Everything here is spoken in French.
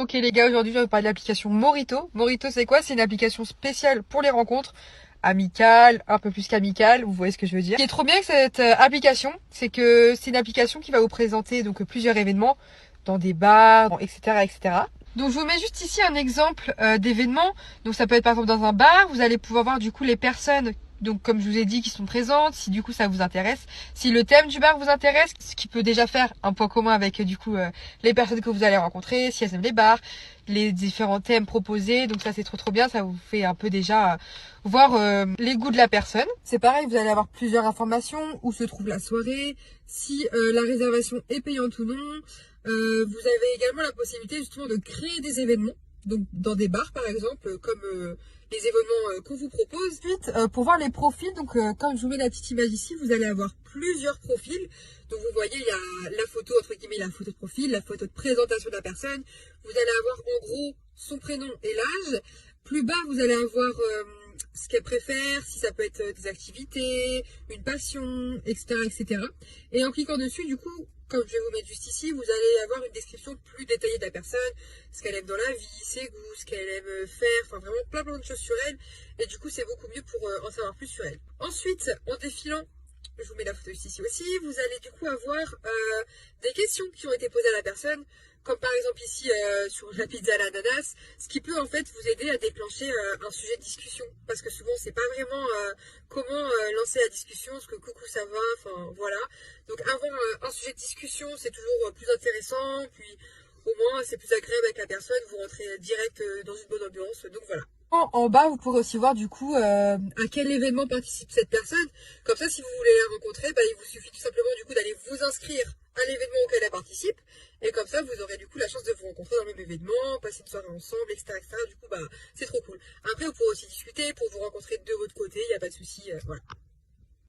Ok les gars, aujourd'hui je vais vous parler de l'application Morito. Morito c'est quoi? C'est une application spéciale pour les rencontres amicales, un peu plus qu'amicales, vous voyez ce que je veux dire. Ce qui est trop bien avec cette application, c'est que c'est une application qui va vous présenter donc plusieurs événements dans des bars, etc. etc. Donc je vous mets juste ici un exemple d'événement. Donc ça peut être par exemple dans un bar, vous allez pouvoir voir du coup les personnes, donc comme je vous ai dit, qui sont présentes, si du coup ça vous intéresse, si le thème du bar vous intéresse, ce qui peut déjà faire un point commun avec du coup les personnes que vous allez rencontrer, si elles aiment les bars, les différents thèmes proposés. Donc ça c'est trop bien, ça vous fait un peu déjà voir les goûts de la personne. C'est pareil, vous allez avoir plusieurs informations, où se trouve la soirée, si la réservation est payante ou non. Vous avez également la possibilité justement de créer des événements, donc dans des bars par exemple, comme les événements qu'on vous propose. Ensuite, pour voir les profils, donc comme je vous mets la petite image ici, vous allez avoir plusieurs profils. Donc vous voyez, il y a la photo, entre guillemets, la photo de profil, la photo de présentation de la personne. Vous allez avoir en gros son prénom et l'âge. Plus bas, vous allez avoir ce qu'elle préfère, si ça peut être des activités, une passion, etc., etc. Et en cliquant dessus, du coup, comme je vais vous mettre juste ici, vous allez avoir une description plus détaillée de la personne, ce qu'elle aime dans la vie, ses goûts, ce qu'elle aime faire, enfin vraiment plein de choses sur elle. Et du coup, c'est beaucoup mieux pour en savoir plus sur elle. Ensuite, en défilant, je vous mets la photo juste ici aussi, vous allez du coup avoir des questions qui ont été posées à la personne, comme par exemple ici sur la pizza à l'ananas, ce qui peut en fait vous aider à déclencher un sujet de discussion, parce que souvent c'est pas vraiment comment lancer la discussion, est-ce que coucou ça va, enfin voilà. Donc avoir un sujet de discussion c'est toujours plus intéressant, puis au moins c'est plus agréable avec la personne, vous rentrez direct dans une bonne ambiance, donc voilà. En bas, vous pourrez aussi voir du coup à quel événement participe cette personne. Comme ça, si vous voulez la rencontrer, bah, il vous suffit tout simplement du coup d'aller vous inscrire à l'événement auquel elle participe. Et comme ça, vous aurez du coup la chance de vous rencontrer dans le même événement, passer une soirée ensemble, etc. etc. Du coup, bah, c'est trop cool. Après, vous pourrez aussi discuter pour vous rencontrer de votre côté, il n'y a pas de souci. Voilà.